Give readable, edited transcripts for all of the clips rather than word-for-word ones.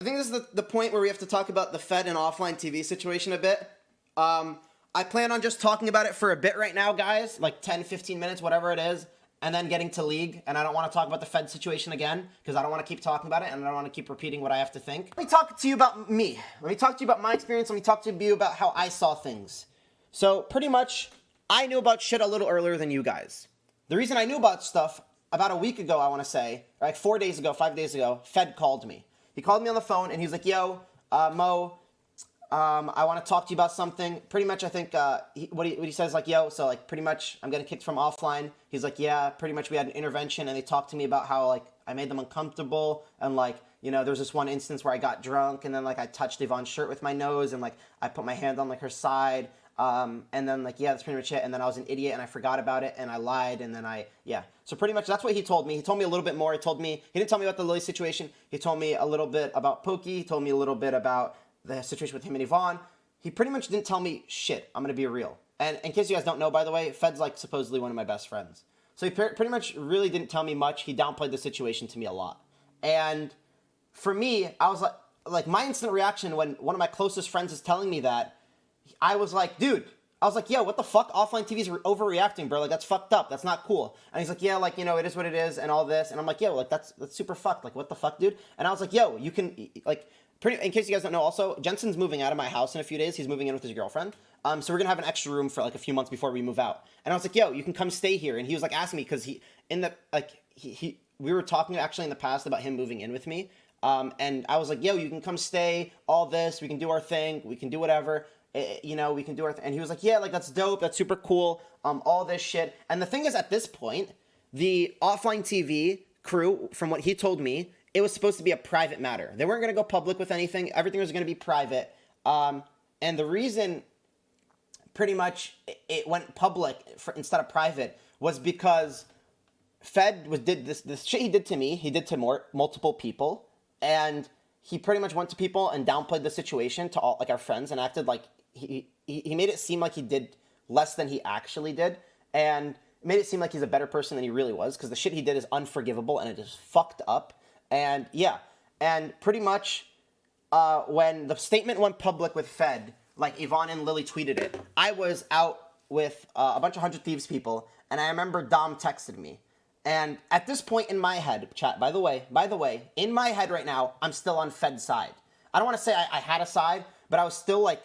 I think this is the point where we have to talk about the Fed and offline TV situation a bit. I plan on just talking about it for a bit right now, guys, like 10, 15 minutes, whatever it is, and then getting to League. And I don't want to talk about the Fed situation again because I don't want to keep talking about it and I don't want to keep repeating what I have to think. Let me talk to you about me. Let me talk to you about my experience. Let me talk to you about how I saw things. So pretty much, I knew about shit a little earlier than you guys. The reason I knew about stuff, about a week ago, I want to say, like 4 days ago, 5 days ago, Fed called me. He called me on the phone and he was like, yo, Mo, I want to talk to you about something. Pretty much, I think what he says, like, yo, so like pretty much I'm getting kicked from offline. He's like, yeah, pretty much we had an intervention and they talked to me about how like I made them uncomfortable and like, you know, there's this one instance where I got drunk and then like I touched Yvonne's shirt with my nose and like I put my hand on like her side. And then like, yeah, that's pretty much it. And then I was an idiot and I forgot about it and I lied and then yeah. So pretty much that's what he told me. He told me a little bit more. He didn't tell me about the Lily situation. He told me a little bit about Poki. He told me a little bit about the situation with him and Yvonne. He pretty much didn't tell me shit. I'm going to be real. And in case you guys don't know, by the way, Fed's like supposedly one of my best friends. So he pretty much really didn't tell me much. He downplayed the situation to me a lot. And for me, I was like my instant reaction when one of my closest friends is telling me that, I was like, dude, I was like, yo, what the fuck? Offline TV's overreacting, bro. Like, that's fucked up. That's not cool. And he's like, yeah, like, you know, it is what it is and all this. And I'm like, yo, like, that's super fucked. Like, what the fuck, dude? And I was like, yo, you can, like, in case you guys don't know also, Jensen's moving out of my house in a few days. He's moving in with his girlfriend. So we're going to have an extra room for, like, a few months before we move out. And I was like, yo, you can come stay here. And he was, like, asking me because we were talking actually in the past about him moving in with me. And I was like, yo, you can come stay, all this. We can do our thing. We can do whatever. You know, we can do our thing. And he was like, yeah, like, that's dope. That's super cool. All this shit. And the thing is, at this point, the offline TV crew, from what he told me, it was supposed to be a private matter. They weren't going to go public with anything. Everything was going to be private. And the reason pretty much it went public instead of private was because Fed did this shit he did to me. He did to multiple people. And he pretty much went to people and downplayed the situation to all, like, our friends, and acted like he made it seem like he did less than he actually did, and made it seem like he's a better person than he really was, because the shit he did is unforgivable and it is fucked up. And yeah, and pretty much when the statement went public with Fed, like Yvonne and Lily tweeted it, I was out with a bunch of 100 Thieves people, and I remember Dom texted me. And at this point in my head, chat, by the way, in my head right now, I'm still on Fed's side. I don't want to say I had a side, but I was still like,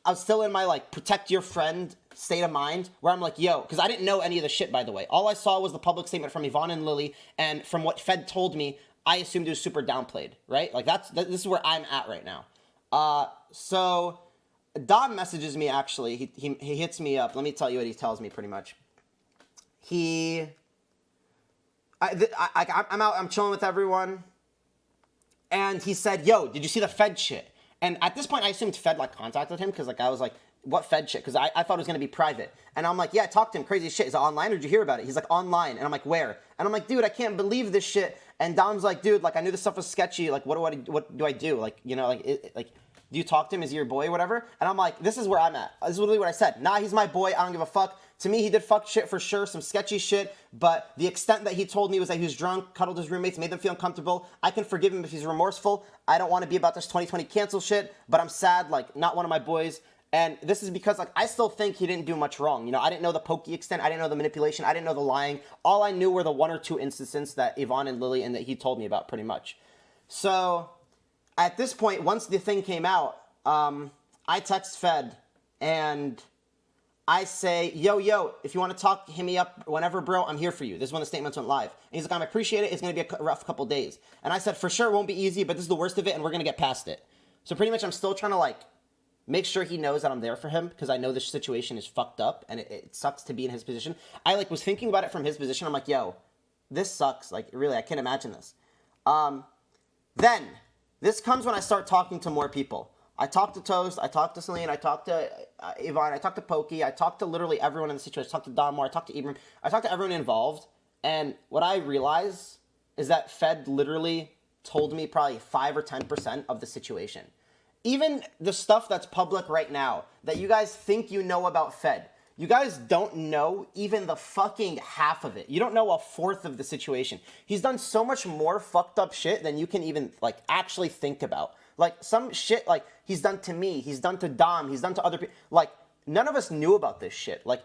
I was still in my like protect your friend state of mind where I'm like, yo, because I didn't know any of the shit, by the way. All I saw was the public statement from Yvonne and Lily, and from what Fed told me, I assumed it was super downplayed, right? Like this is where I'm at right now. So Dom messages me actually. He hits me up. Let me tell you what he tells me pretty much. I'm out, I'm chilling with everyone, and he said, yo, did you see the Fed shit? And at this point, I assumed Fed, like, contacted him, because, like, I was like, what Fed shit? Because I thought it was going to be private. And I'm like, yeah, I talked to him, crazy shit. Is it online, or did you hear about it? He's like, online. And I'm like, where? And I'm like, dude, I can't believe this shit. And Dom's like, dude, like, I knew this stuff was sketchy. Like, what do I do? Like, you know, like, do you talk to him? Is he your boy or whatever? And I'm like, this is where I'm at. This is literally what I said. Nah, he's my boy. I don't give a fuck. To me, he did fuck shit for sure, some sketchy shit, but the extent that he told me was that he was drunk, cuddled his roommates, made them feel uncomfortable. I can forgive him if he's remorseful. I don't want to be about this 2020 cancel shit, but I'm sad, like, not one of my boys. And this is because, like, I still think he didn't do much wrong. You know, I didn't know the pokey extent. I didn't know the manipulation. I didn't know the lying. All I knew were the 1 or 2 instances that Yvonne and Lily and that he told me about, pretty much. So, at this point, once the thing came out, I text Fed, and I say, yo, if you want to talk, hit me up whenever, bro. I'm here for you. This is when the statements went live. And he's like, I appreciate it. It's going to be a rough couple days. And I said, for sure, it won't be easy, but this is the worst of it, and we're going to get past it. So pretty much I'm still trying to, like, make sure he knows that I'm there for him, because I know this situation is fucked up, and it sucks to be in his position. I, like, was thinking about it from his position. I'm like, yo, this sucks. Like, really, I can't imagine this. Then, this comes when I start talking to more people. I talked to Toast, I talked to Celine, I talked to Yvonne, I talked to Poki, I talked to literally everyone in the situation. I talked to Don Moore, I talked to Ibram, I talked to everyone involved. And what I realize is that Fed literally told me probably 5 or 10% of the situation. Even the stuff that's public right now, that you guys think you know about Fed, You guys don't know even the fucking half of it. You don't know a fourth of the situation. He's done so much more fucked up shit than you can even, like, actually think about. Like, some shit, like, he's done to me, he's done to Dom, he's done to other people. Like, none of us knew about this shit. Like,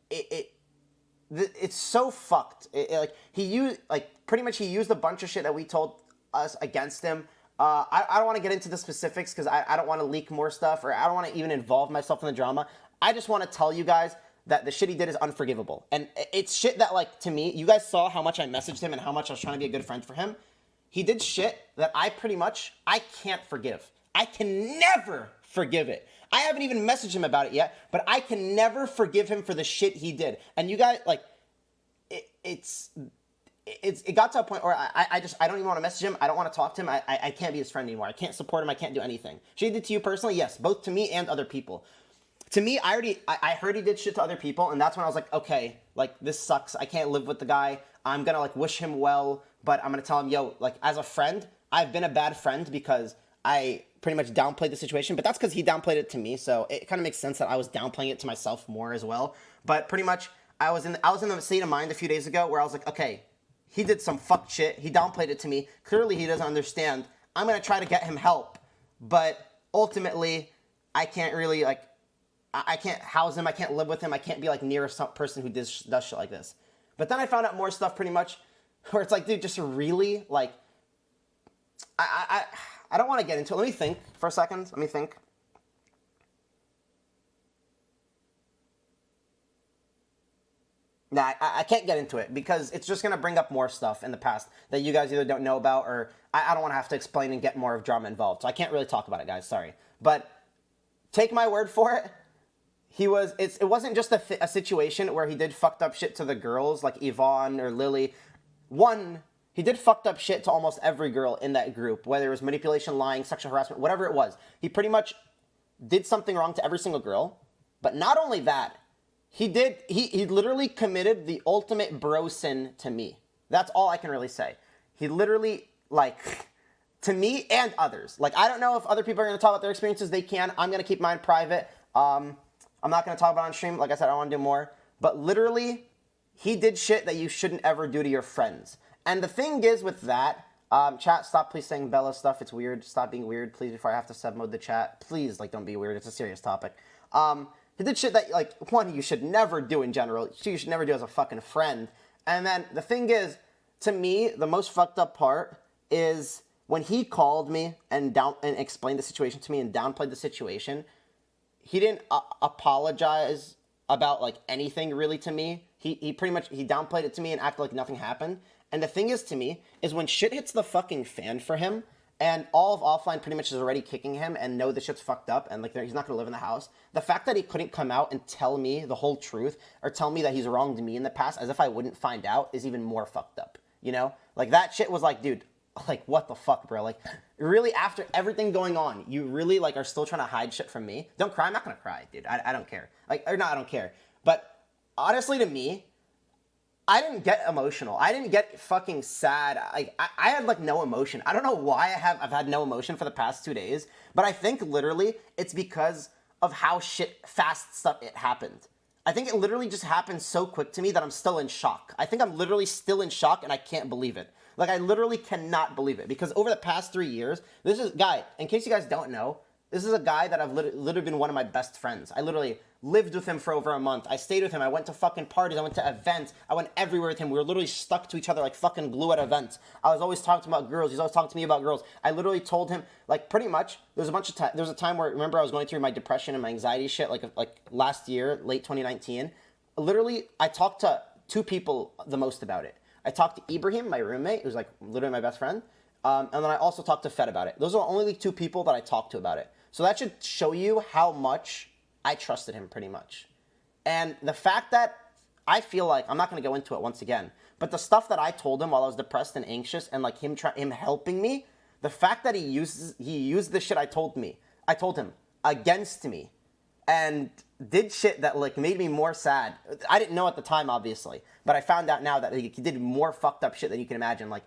it's so fucked. Like, he used, like, pretty much he used a bunch of shit that we told us against him. I don't want to get into the specifics because I don't want to leak more stuff, or I don't want to even involve myself in the drama. I just want to tell you guys that the shit he did is unforgivable. And it's shit that, like, to me, you guys saw how much I messaged him and how much I was trying to be a good friend for him. He did shit that I can't forgive. I can never forgive it. I haven't even messaged him about it yet, but I can never forgive him for the shit he did. And you guys, like, it got to a point where I don't even want to message him. I don't want to talk to him. I can't be his friend anymore. I can't support him. I can't do anything. Shit he did to you personally? Yes, both to me and other people. To me, I heard he did shit to other people, and that's when I was like, okay, like, this sucks. I can't live with the guy. I'm gonna, like, wish him well, but I'm gonna tell him, yo, like, as a friend, I've been a bad friend because I pretty much downplayed the situation, but that's because he downplayed it to me, so it kind of makes sense that I was downplaying it to myself more as well. But pretty much, I was in the state of mind a few days ago where I was like, okay, he did some fucked shit. He downplayed it to me. Clearly, he doesn't understand. I'm gonna try to get him help, but ultimately, I can't really, like, I can't house him. I can't live with him. I can't be, like, near some person who does shit like this. But then I found out more stuff pretty much where it's like, dude, just really, like, I don't want to get into it. Let me think for a second. Let me think. Nah, I can't get into it because it's just going to bring up more stuff in the past that you guys either don't know about, or I don't want to have to explain and get more of drama involved. So I can't really talk about it, guys. Sorry. But take my word for it. It wasn't just a situation where he did fucked up shit to the girls like Yvonne or Lily. One, he did fucked up shit to almost every girl in that group, whether it was manipulation, lying, sexual harassment, whatever it was. He pretty much did something wrong to every single girl. But not only that, he literally committed the ultimate bro sin to me. That's all I can really say. He literally, like, to me and others. Like, I don't know if other people are going to talk about their experiences. They can. I'm going to keep mine private. I'm not going to talk about it on stream. Like I said, I want to do more. But literally, he did shit that you shouldn't ever do to your friends. And the thing is with that, chat, stop please saying Bella stuff. It's weird. Stop being weird, please, before I have to sub mode the chat. Please, like, don't be weird. It's a serious topic. He did shit that, like, one, you should never do in general. Two, you should never do as a fucking friend. And then the thing is, to me, the most fucked up part is when he called me and explained the situation to me and downplayed the situation. He didn't apologize about, like, anything really to me. He pretty much, he downplayed it to me and acted like nothing happened. And the thing is, to me, is when shit hits the fucking fan for him, and all of offline pretty much is already kicking him and know the shit's fucked up and, like, he's not gonna live in the house. The fact that he couldn't come out and tell me the whole truth or tell me that he's wronged me in the past as if I wouldn't find out is even more fucked up, you know? Like, that shit was like, dude, like, what the fuck, bro? Like, really, after everything going on, you really, like, are still trying to hide shit from me? Don't cry. I'm not gonna cry, dude. I don't care. Like, or not, I don't care. But honestly, to me, I didn't get emotional. I didn't get fucking sad. I had, like, no emotion. I don't know why I've had no emotion for the past 2 days, but I think literally it's because of how fast stuff it happened. I think it literally just happened so quick to me that I'm still in shock. I think I'm literally still in shock and I can't believe it. Like, I literally cannot believe it because over the past 3 years, this is, guy, in case you guys don't know, this is a guy that I've literally been one of my best friends. I literally lived with him for over a month. I stayed with him. I went to fucking parties. I went to events. I went everywhere with him. We were literally stuck to each other like fucking glue at events. I was always talking to him about girls. He's always talking to me about girls. I literally told him, like, pretty much, there was a time where, remember, I was going through my depression and my anxiety shit, like last year, late 2019. Literally, I talked to 2 people the most about it. I talked to Ibrahim, my roommate, who's, like, literally my best friend. And then I also talked to Fed about it. Those are the only 2 people that I talked to about it. So that should show you how much I trusted him, pretty much. And the fact that I feel like, I'm not going to go into it once again, but the stuff that I told him while I was depressed and anxious and, like, him helping me, the fact that he used the shit I told him against me and did shit that, like, made me more sad. I didn't know at the time, obviously, but I found out now that he did more fucked up shit than you can imagine. Like,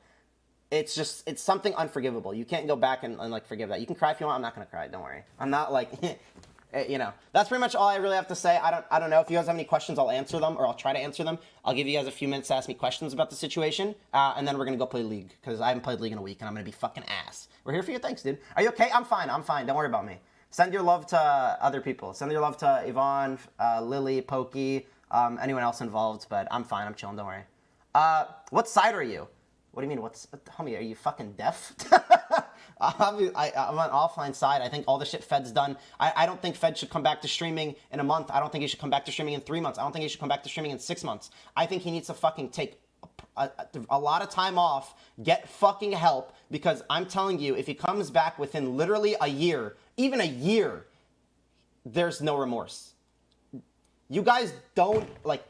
it's something unforgivable. You can't go back and like, forgive that. You can cry if you want. I'm not going to cry. Don't worry. I'm not, like, You know, that's pretty much all I really have to say. I don't know. If you guys have any questions, I'll answer them, or I'll try to answer them. I'll give you guys a few minutes to ask me questions about the situation, and then we're gonna go play League, because I haven't played League in a week, and I'm gonna be fucking ass. We're here for you. Thanks, dude. Are you okay? I'm fine. Don't worry about me. Send your love to other people. Send your love to Yvonne, Lily, Poki, anyone else involved, but I'm fine. I'm chilling. Don't worry. What side are you? What do you mean? Homie, are you fucking deaf? I'm on offline side. I think all the shit Fed's done. I don't think Fed should come back to streaming in a month. I don't think he should come back to streaming in 3 months. I don't think he should come back to streaming in 6 months. I think he needs to fucking take a lot of time off, get fucking help, because I'm telling you, if he comes back within literally a year, even a year, there's no remorse. You guys don't, like,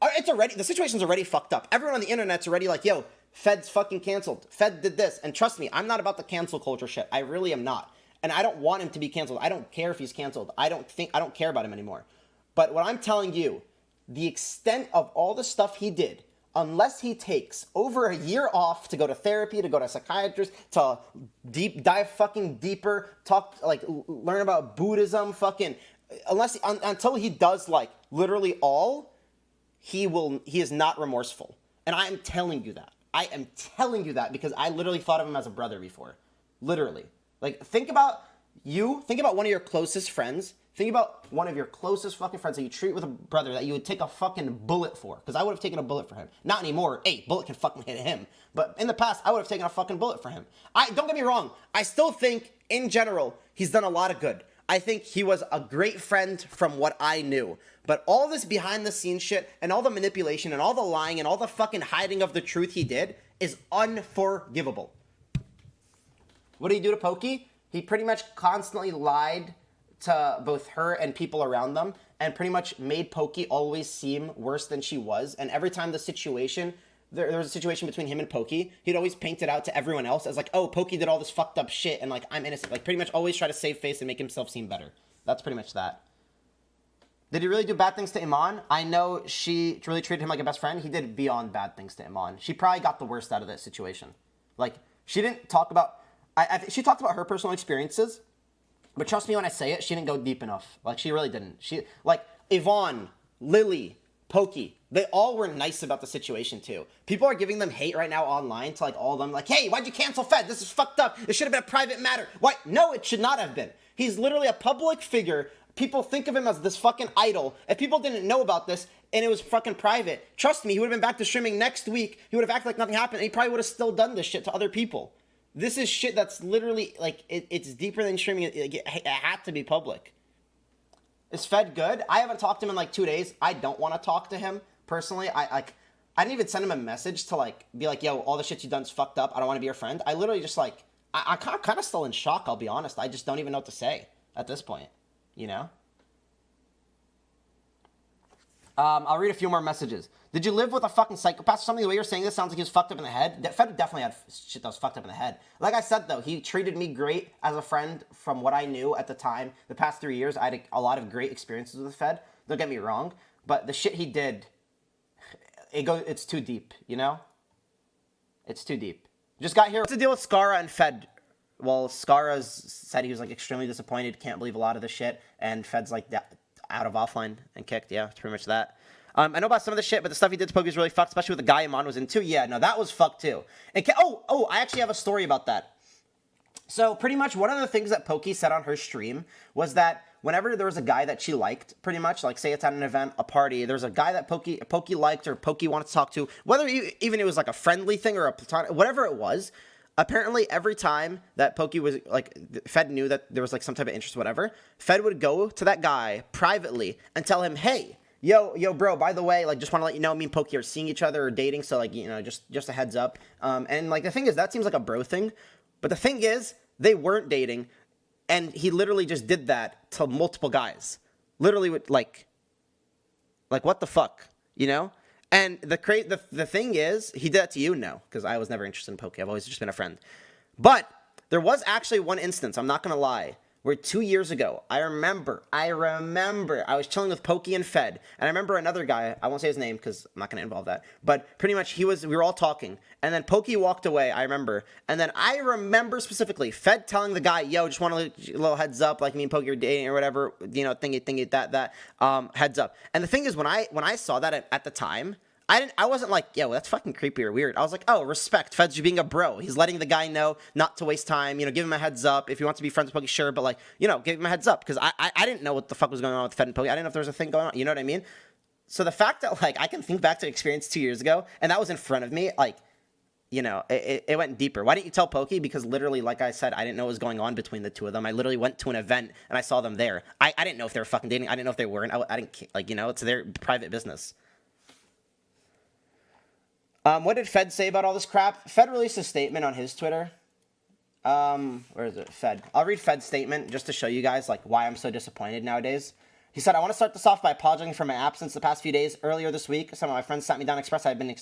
it's already, the situation's already fucked up. Everyone on the internet's already like, yo, Fed's fucking canceled. Fed did this. And trust me, I'm not about the cancel culture shit. I really am not. And I don't want him to be canceled. I don't care if he's canceled. I don't care about him anymore. But what I'm telling you, the extent of all the stuff he did, unless he takes over a year off to go to therapy, to go to a psychiatrist, to deep dive fucking deeper, learn about Buddhism, until he does like literally all, he is not remorseful. And I am telling you that. I am telling you that because I literally thought of him as a brother before. Literally. Like, think about one of your closest friends. Think about one of your closest fucking friends that you treat with a brother that you would take a fucking bullet for. Because I would have taken a bullet for him. Not anymore. Hey, bullet can fucking hit him. But in the past, I would have taken a fucking bullet for him. Don't get me wrong. I still think, in general, he's done a lot of good. I think he was a great friend from what I knew. But all this behind the scenes shit and all the manipulation and all the lying and all the fucking hiding of the truth he did is unforgivable. What did he do to Poki? He pretty much constantly lied to both her and people around them and pretty much made Poki always seem worse than she was. And every time there was a situation between him and Poki, he'd always paint it out to everyone else as like, oh, Poki did all this fucked up shit and like, I'm innocent. Like, pretty much always try to save face and make himself seem better. That's pretty much that. Did he really do bad things to Iman? I know she really treated him like a best friend. He did beyond bad things to Iman. She probably got the worst out of that situation. Like, she didn't talk about... she talked about her personal experiences, but trust me when I say it, she didn't go deep enough. Like, she really didn't. Like, Yvonne, Lily, Poki, they all were nice about the situation, too. People are giving them hate right now online to, like, all of them. Like, hey, why'd you cancel Fed? This is fucked up. It should have been a private matter. Why? No, it should not have been. He's literally a public figure. People think of him as this fucking idol. If people didn't know about this and it was fucking private, trust me, he would have been back to streaming next week. He would have acted like nothing happened, and he probably would have still done this shit to other people. This is shit that's literally, like, it's deeper than streaming. It had to be public. Is Fed good? I haven't talked to him in, like, 2 days. I don't want to talk to him, personally. I didn't even send him a message to, like, be like, yo, all the shit you've done is fucked up. I don't want to be your friend. I literally just, like, I'm kind of still in shock, I'll be honest. I just don't even know what to say at this point, you know? I'll read a few more messages. Did you live with a fucking psychopath or something? The way you're saying this sounds like he was fucked up in the head. Fed definitely had shit that was fucked up in the head. Like I said, though, he treated me great as a friend from what I knew at the time. The past 3 years, I had a lot of great experiences with Fed. Don't get me wrong. But the shit he did, it's too deep, you know? It's too deep. Just got here. What's the deal with Skara and Fed? Well, Skara said he was, like, extremely disappointed, can't believe a lot of the shit, and Fed's, like, out of offline and kicked. Yeah, it's pretty much that. I know about some of the shit, but the stuff he did to Poki was really fucked, especially with the guy Iman was into. Yeah, no, that was fucked too. And I actually have a story about that. So pretty much one of the things that Poki said on her stream was that whenever there was a guy that she liked, pretty much, like say it's at an event, a party, there's a guy that Poki liked or Poki wanted to talk to, whether even it was like a friendly thing or a platonic, whatever it was, apparently every time that Poki was, like, Fed knew that there was, like, some type of interest, whatever, Fed would go to that guy privately and tell him, hey, yo, bro, by the way, like, just want to let you know, me and Poki are seeing each other or dating, so, like, you know, just a heads up. And, like, the thing is, that seems like a bro thing, but the thing is, they weren't dating, and he literally just did that to multiple guys. Literally, like, what the fuck, you know? And the thing is, he did that to you? No, because I was never interested in Poki. I've always just been a friend. But there was actually one instance, I'm not going to lie, where 2 years ago, I remember, I was chilling with Poki and Fed, and I remember another guy, I won't say his name because I'm not going to involve that, but pretty much we were all talking, and then Poki walked away, I remember, and then I remember specifically Fed telling the guy, yo, just want a little heads up, like me and Poki are dating or whatever, you know, thingy, that, heads up. And the thing is, when I saw that at the time, I wasn't like, yo, that's fucking creepy or weird. I was like, oh, respect. Fed's just being a bro. He's letting the guy know not to waste time. You know, give him a heads up. If he wants to be friends with Poki, sure. But, like, you know, give him a heads up. Because I didn't know what the fuck was going on with Fed and Poki. I didn't know if there was a thing going on. You know what I mean? So the fact that, like, I can think back to experience 2 years ago, and that was in front of me, like, you know, it went deeper. Why didn't you tell Poki? Because literally, like I said, I didn't know what was going on between the two of them. I literally went to an event, and I saw them there. I didn't know if they were fucking dating. I didn't know if they weren't. I didn't, like, you know, it's their private business. What did Fed say about all this crap? Fed released a statement on his Twitter. Where is it? Fed. I'll read Fed's statement just to show you guys like why I'm so disappointed nowadays. He said, I want to start this off by apologizing for my absence the past few days. Earlier this week, some of my friends sat me down and expressed I had been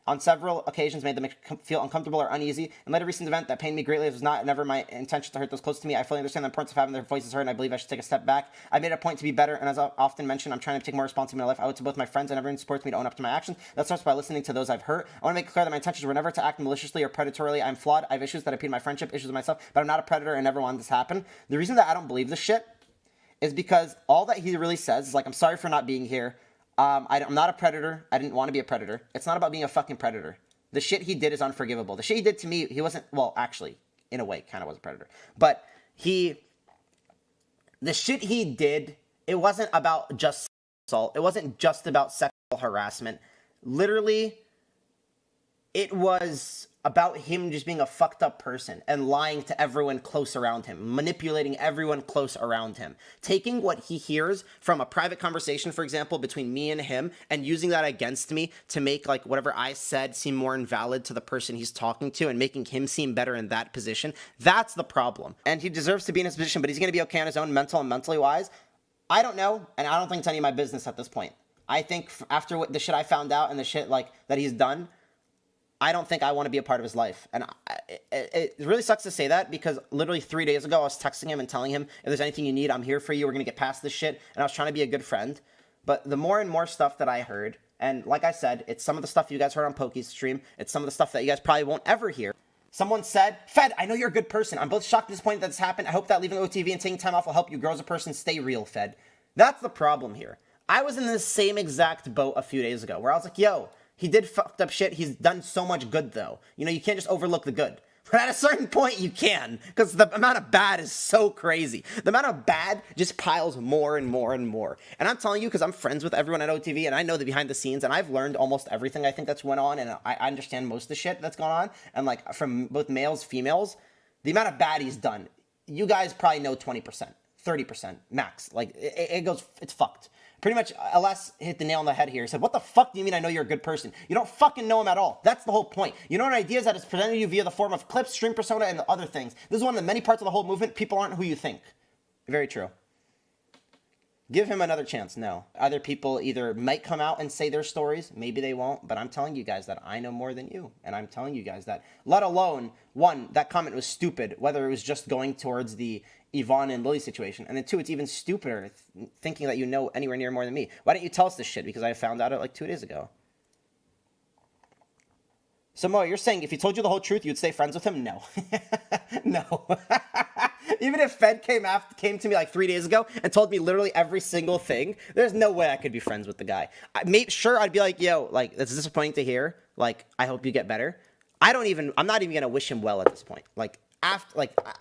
on several occasions made them feel uncomfortable or uneasy. In light of a recent event that pained me greatly, it was never my intention to hurt those close to me. I fully understand the importance of having their voices heard, and I believe I should take a step back. I made a point to be better, and as I often mentioned, I'm trying to take more responsibility in my life. I owe it to both my friends and everyone who supports me to own up to my actions. That starts by listening to those I've hurt. I want to make it clear that my intentions were never to act maliciously or predatorily. I'm flawed. I have issues that impede my friendship, issues with myself, but I'm not a predator and never wanted this to happen. The reason that I don't believe this shit is because all that he really says is like, I'm sorry for not being here. I'm not a predator. I didn't want to be a predator. It's not about being a fucking predator. The shit he did is unforgivable. The shit he did to me, he wasn't, well, actually, in a way, kind of was a predator. But the shit he did, it wasn't about just assault. It wasn't just about sexual harassment. Literally, it was about him just being a fucked up person and lying to everyone close around him, manipulating everyone close around him, taking what he hears from a private conversation, for example, between me and him, and using that against me to make like whatever I said seem more invalid to the person he's talking to and making him seem better in that position. That's the problem. And he deserves to be in his position, but he's going to be okay on his own, mental and mentally wise. I don't know, and I don't think it's any of my business at this point. I think after the shit I found out and the shit like that he's done, I don't think I want to be a part of his life. And it really sucks to say that because literally 3 days ago, I was texting him and telling him, if there's anything you need, I'm here for you. We're going to get past this shit. And I was trying to be a good friend. But the more and more stuff that I heard, and like I said, it's some of the stuff you guys heard on Poki's stream. It's some of the stuff that you guys probably won't ever hear. Someone said, Fed, I know you're a good person. I'm both shocked and disappointed that this happened. I hope that leaving OTV and taking time off will help you grow as a person. Stay real, Fed. That's the problem here. I was in the same exact boat a few days ago where I was like, yo, he did fucked up shit. He's done so much good, though. You know, you can't just overlook the good. But at a certain point, you can. Because the amount of bad is so crazy. The amount of bad just piles more and more and more. And I'm telling you, because I'm friends with everyone at OTV, and I know the behind the scenes, and I've learned almost everything I think that's went on, and I understand most of the shit that's gone on. And, like, from both males, females, the amount of bad he's done, you guys probably know 20%, 30% max. Like, it goes, it's fucked. Pretty much, LS hit the nail on the head here. He said, what the fuck do you mean I know you're a good person? You don't fucking know him at all. That's the whole point. You know what ideas that is presented to you via the form of clips, stream persona, and other things. This is one of the many parts of the whole movement. People aren't who you think. Very true. Give him another chance. No. Other people either might come out and say their stories. Maybe they won't. But I'm telling you guys that I know more than you. And I'm telling you guys that, let alone, one, that comment was stupid, whether it was just going towards the Yvonne and Lily situation. And then two, it's even stupider thinking that you know anywhere near more than me. Why didn't you tell us this shit? Because I found out it like 2 days ago. So Mo, you're saying if he told you the whole truth, you'd stay friends with him? No. No. Even if Fed came to me like 3 days ago and told me literally every single thing, there's no way I could be friends with the guy. Sure, I'd be like, yo, like, that's disappointing to hear. Like, I hope you get better. I'm not even going to wish him well at this point. Like,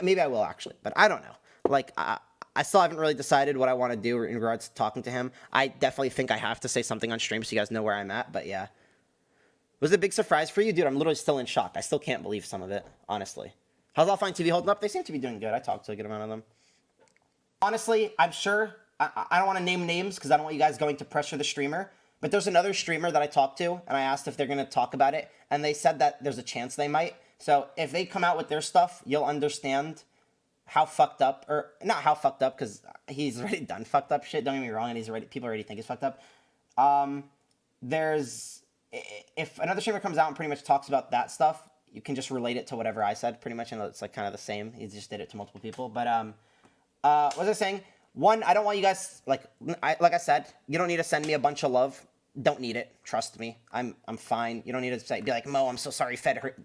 maybe I will actually, but I don't know. Like, I still haven't really decided what I want to do in regards to talking to him. I definitely think I have to say something on stream so you guys know where I'm at, but yeah. Was it a big surprise for you? Dude, I'm literally still in shock. I still can't believe some of it, honestly. How's offlinetv holding up? They seem to be doing good. I talked to a good amount of them. Honestly, I'm sure, I don't want to name names because I don't want you guys going to pressure the streamer, but there's another streamer that I talked to, and I asked if they're going to talk about it, and they said that there's a chance they might. So if they come out with their stuff, you'll understand how fucked up, or not how fucked up, because he's already done fucked up shit, don't get me wrong, and people already think he's fucked up. If another streamer comes out and pretty much talks about that stuff, you can just relate it to whatever I said, pretty much, and it's like kind of the same. He just did it to multiple people, but What was I saying? One, I don't want you guys, like I said, you don't need to send me a bunch of love. Don't need it. Trust me. I'm fine. You don't need to be like, Mo, I'm so sorry Fed hurt.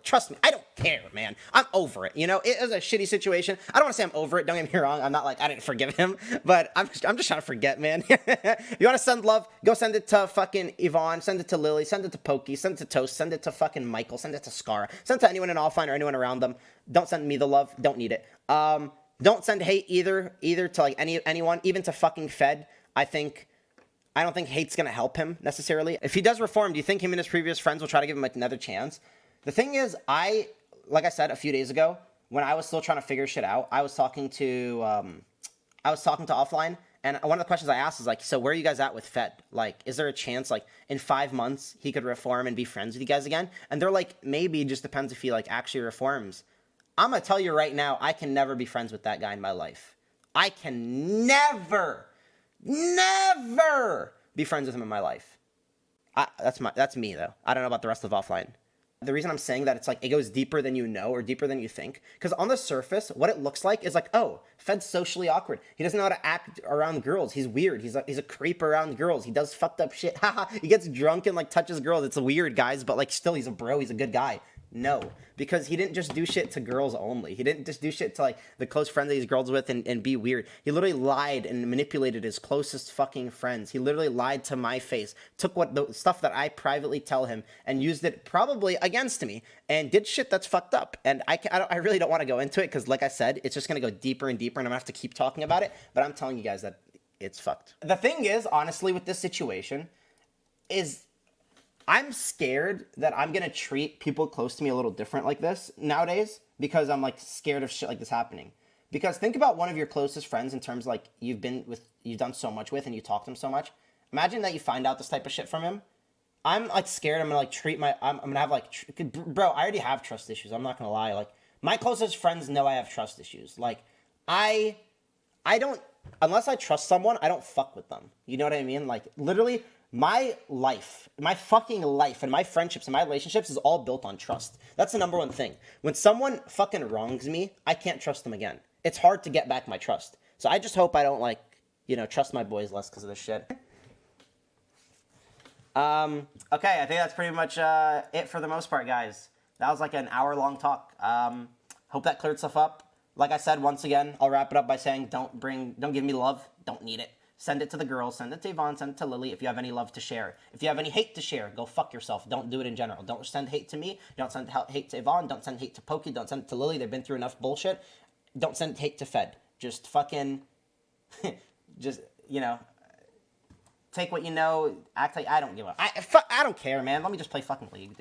Trust me. I don't care, man. I'm over it. You know, it was a shitty situation. I don't want to say I'm over it. Don't get me wrong. I'm not like, I didn't forgive him, but I'm just trying to forget, man. You want to send love? Go send it to fucking Yvonne. Send it to Lily. Send it to Poki. Send it to Toast. Send it to fucking Michael. Send it to Scar. Send it to anyone in offline or anyone around them. Don't send me the love. Don't need it. Don't send hate either to like anyone, even to fucking Fed. I don't think hate's gonna help him necessarily. If he does reform, do you think him and his previous friends will try to give him another chance? The thing is, like I said a few days ago, when I was still trying to figure shit out, I was talking to offline, and one of the questions I asked is like, so where are you guys at with Fed? Like, is there a chance like in 5 months he could reform and be friends with you guys again? And they're like, maybe, it just depends if he like actually reforms. I'm gonna tell you right now, I can never be friends with that guy in my life. I can never be friends with him in my life. That's me though. I don't know about the rest of offline. The reason I'm saying that, it's like it goes deeper than you know or deeper than you think. Because on the surface, what it looks like is like, oh, Fed's socially awkward. He doesn't know how to act around girls. He's weird. He's a creep around girls. He does fucked up shit. Haha. He gets drunk and like touches girls. It's weird, guys. But like still, he's a bro. He's a good guy. No, because he didn't just do shit to girls only. He didn't just do shit to like the close friends that he's girls with and be weird. He literally lied and manipulated his closest fucking friends. He literally lied to my face, took the stuff that I privately tell him and used it probably against me and did shit that's fucked up. And I really don't want to go into it because like I said, it's just going to go deeper and deeper and I'm going to have to keep talking about it. But I'm telling you guys that it's fucked. The thing is, honestly, with this situation is I'm scared that I'm going to treat people close to me a little different like this nowadays because I'm like scared of shit like this happening. Because think about one of your closest friends in terms of like you've done so much with and you talk to him so much. Imagine that you find out this type of shit from him. I'm like scared I'm going to like I'm going to have like, bro, I already have trust issues. I'm not going to lie. Like my closest friends know I have trust issues. Like I don't, unless I trust someone, I don't fuck with them. You know what I mean? Like literally, my life, my fucking life, and my friendships and my relationships is all built on trust. That's the number one thing. When someone fucking wrongs me, I can't trust them again. It's hard to get back my trust. So I just hope I don't like, you know, trust my boys less because of this shit. Okay, I think that's pretty much it for the most part, guys. That was like an hour-long talk. Hope that cleared stuff up. Like I said, once again, I'll wrap it up by saying don't give me love. Don't need it. Send it to the girls, send it to Yvonne, send it to Lily if you have any love to share. If you have any hate to share, go fuck yourself. Don't do it in general. Don't send hate to me. Don't send hate to Yvonne. Don't send hate to Poki. Don't send it to Lily. They've been through enough bullshit. Don't send hate to Fed. Just fucking, just, you know, take what you know, act like I don't give a, I don't care, man. Let me just play fucking League.